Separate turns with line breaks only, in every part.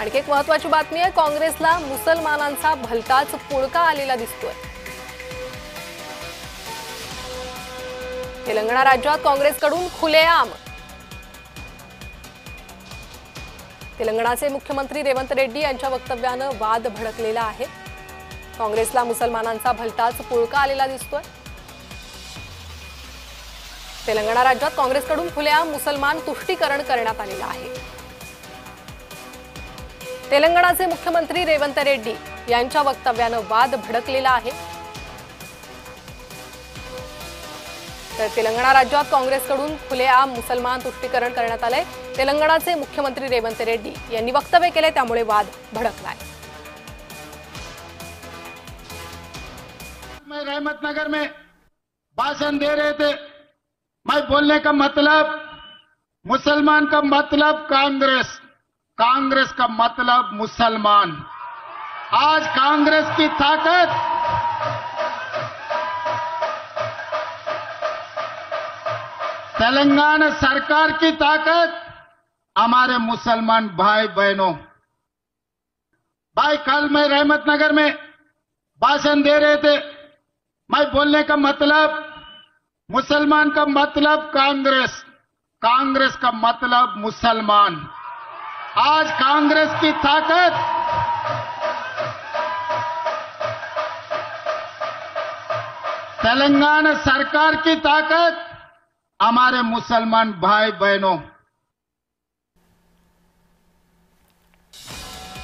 आणखी एक महत्त्वाची बातमी आहे, काँग्रेसला मुसलमानांचा भलताच पुळका आलेला दिसतोय। तेलंगणा राज्यात काँग्रेसकडून खुलेआम तेलंगणाचे मुख्यमंत्री रेवंत रेड्डी यांच्या वक्तव्याने वाद भडकलेला आहे। काँग्रेसला मुसलमानांचा भलताच पुळका आलेला दिसतोय। तेलंगणा राज्यात काँग्रेसकडून खुलेआम मुसलमान तुष्टीकरण करण्यात आलेलं आहे। तेलंगणाचे मुख्यमंत्री रेवंत रेड्डी यांच्या वक्तव्याने वाद भडकलेला आहे। तर तेलंगणा राज्यात काँग्रेसकडून खुलेआम मुसलमान तुष्टीकरण करण्यात आले। तेलंगणाचे मुख्यमंत्री रेवंत रेड्डी यांनी वक्तव्य केले, त्यामुळे वाद भडकलाय।
मैं रहमतनगर में भाषण दे रहे थे। मैं बोलने का मतलब मुसलमान का मतलब कांग्रेस, कांग्रेस का मतलब मुसलमान। आज कांग्रेस की ताकत तेलंगाना सरकार की ताकत हमारे मुसलमान भाई बहनों। भाई कल मैं रहमतनगर में भाषण दे रहे थे। मैं बोलने का मतलब मुसलमान का मतलब कांग्रेस, कांग्रेस का मतलब मुसलमान। आज कांग्रेस की ताकत तेलंगाना सरकार की ताकत हमारे मुसलमान भाई बहनों।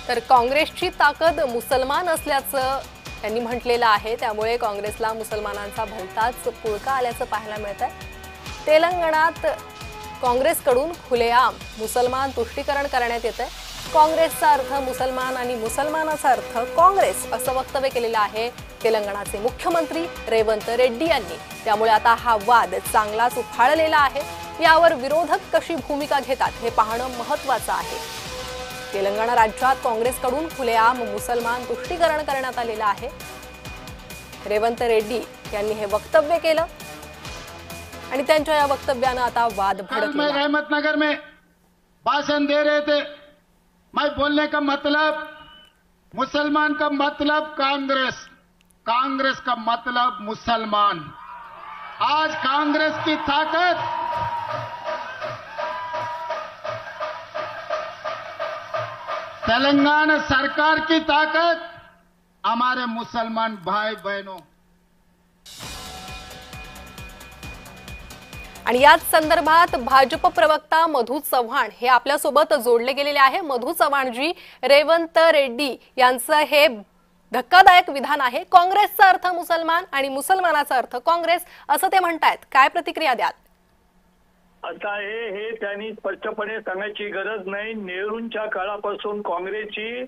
तर काँग्रेसची ताकद मुसलमान असल्याचं त्यांनी म्हटलेलं आहे, त्यामुळे काँग्रेसला मुसलमानांचा भलताच पुळका आल्याचं पाहायला मिळतंय। तेलंगणात काँग्रेसकडून खुलेआम मुसलमान तुष्टीकरण करण्यात येतंय। काँग्रेसचा अर्थ मुसलमान आणि मुसलमानाचा अर्थ काँग्रेस असं वक्तव्य केलेलं आहे तेलंगणाचे मुख्यमंत्री रेवंत रेड्डी यांनी। त्यामुळे आता हा वाद चांगलाच उफाळलेला आहे। यावर विरोधक कशी भूमिका घेतात हे पाहणं महत्त्वाचं आहे। तेलंगणा राज्यात काँग्रेसकडून खुलेआम मुसलमान तुष्टीकरण करण्यात आलेलं आहे। रेवंत रेड्डी यांनी हे वक्तव्य केलं आणि त्यांच्या या वक्तव्याने आता वाद भडकला।
मैं रहमतनगर में भाषण दे रहे थे। मैं बोलने का मतलब मुसलमान का मतलब कांग्रेस, कांग्रेस का मतलब मुसलमान। आज कांग्रेस की ताकत तेलंगाना सरकार की ताकत हमारे मुसलमान भाई बहनों।
आणि याच संदर्भात भाजप प्रवक्ता मधु चव्हाण हे आपल्यासोबत जोडले गेलेले आहे। मधु चव्हाण जी, रेवंत रेड्डी यांचं हे धक्कादायक विधान आहे। काँग्रेसचा अर्थ मुसलमान आणि मुसलमानाचा अर्थ काँग्रेस असं ते म्हणतायत, काय प्रतिक्रिया द्याल?
आता हे त्यांनी स्पष्टपणे सांगायची गरज नाही। नेहरूंच्या काळापासून काँग्रेसची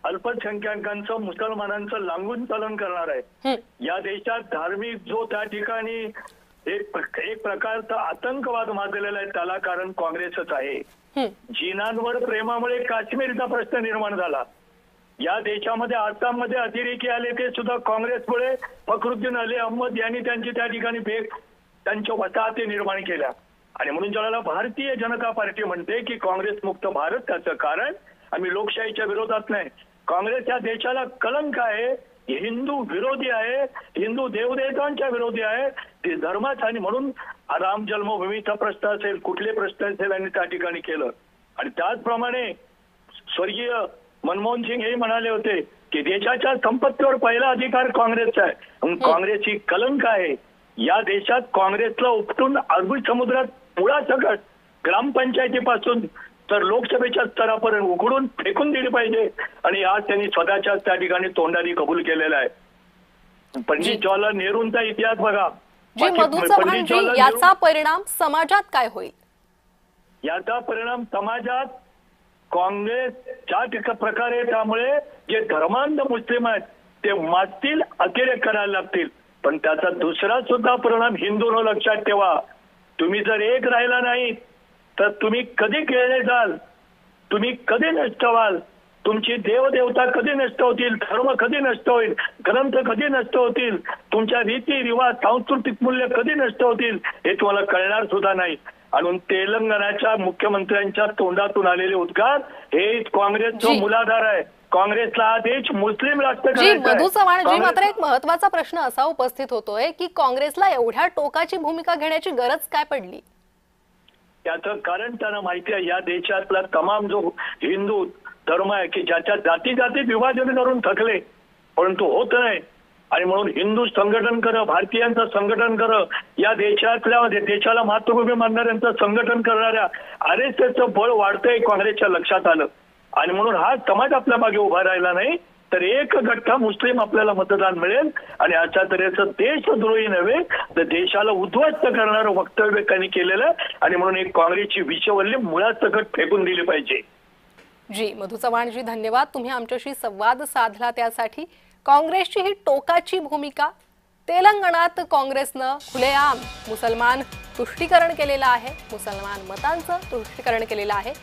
अल्पसंख्याकांचं मुसलमानांचं लांगून चलन करणार आहे। या देशात धार्मिक जो त्या ठिकाणी एक प्रकारचा आतंकवाद माजलेला आहे, त्याला कारण काँग्रेसच आहे। जिनांवर प्रेमामुळे काश्मीरचा प्रश्न निर्माण झाला। या देशामध्ये आसाममध्ये अतिरेकी आले, ते सुद्धा काँग्रेसमुळे। फखरुद्दीन अली अहमद यांनी त्यांची त्या ठिकाणी त्यांच्या वसाहती निर्माण केल्या। आणि म्हणून ज्याला भारतीय जनता पार्टी म्हणते की काँग्रेस मुक्त भारत, त्याचं कारण आम्ही लोकशाहीच्या विरोधात नाही। काँग्रेस या देशाला कलंक आहे, हिंदू विरोधी आहे, हिंदू देवदेवतांच्या विरोधी आहे, ते धर्माचा। आणि म्हणून राम जन्मभूमीचा प्रश्न असेल, कुठले प्रश्न असेल, आणि त्या ठिकाणी केलं। आणि त्याचप्रमाणे स्वर्गीय मनमोहन सिंग हे म्हणाले होते की देशाच्या संपत्तीवर पहिला अधिकार काँग्रेसचा आहे, म्हणून काँग्रेसची कलंक आहे। या देशात काँग्रेसला उपटून अरबी समुद्रात मुळासकट ग्रामपंचायतीपासून तर लोकसभेच्या स्तरापर्यंत उघडून फेकून दिली पाहिजे। आणि आज त्यांनी स्वतःच्या त्या ठिकाणी तोंडाने कबूल केलेला आहे। पंडित जवाहरलाल नेहरूंचा इतिहास बघा।
मधु चव्हाण जी, याचा परिणाम समाजात काय होईल?
याचा परिणाम समाजात काँग्रेस ज्या प्रकारे, त्यामुळे जे धर्मांध मुस्लिम आहेत ते माजतील, अतिरेक करायला लागतील। पण त्याचा दुसरा सुद्धा परिणाम हिंदूंनो लक्षात ठेवा, तुम्ही जर एक राहिला नाही तर तुम्ही कधी खेळले जाल, तुम्ही कधी नष्ट व्हाल, तुमची देवदेवता कधी नष्ट होतील, धर्म कधी नष्ट होईल, ग्रंथ कधी नष्ट होतील, तुमच्या रीती रिवाज सांस्कृतिक मूल्य कधी नष्ट होतील हे तुम्हाला कळणार सुद्धा नाही। आणि तेलंगणाच्या मुख्यमंत्र्यांच्या तोंडातून आलेले उद्गार हे काँग्रेसचं मूलाधार आहे. काँग्रेसला आदेश मुस्लिम राष्ट्र
मधू चव्हाण मात्र एक महत्वाचा प्रश्न असा उपस्थित होतोय की काँग्रेसला एवढ्या टोकाची भूमिका घेण्याची गरज काय पडली?
त्याचं कारण त्यांना माहिती आहे या देशातला तमाम जो हिंदू धर्म आहे की ज्याच्या जाती विभाजन करून थकले, परंतु होत नाही. आणि म्हणून हिंदू संघटन कर, भारतीयांचं संघटन कर, या देशाला मातृभूमी मानणाऱ्यांचं संघटन करणाऱ्या RSSचं बळ वाढतंय काँग्रेसच्या लक्षात आलं. आणि म्हणून हा समाज आपल्या मागे उभा राहिला नाही तर एक गठ्ठा मुस्लिम आपल्याला मतदान मिळेल. आणि अशा तऱ्हेचं देशद्रोही नव्हे तर देशाला उद्ध्वस्त करणारं वक्तव्य त्यांनी केलेलं. आणि म्हणून एक काँग्रेसची विषवल्ली मुळात सकट फेकून दिली पाहिजे.
जी मधू चव्हाणजी धन्यवाद, तुम्ही आमच्याशी संवाद साधला त्यासाठी. काँग्रेसची ही टोकाची भूमिका, तेलंगणात काँग्रेसनं खुलेआम मुसलमान तुष्टीकरण केलेलं आहे, मुसलमान मतांचं तुष्टीकरण केलेलं आहे.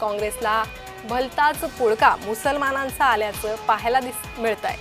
काँग्रेसला भलताच पुळका मुसलमानांचा आल्याचं पाहायला मिळतंय.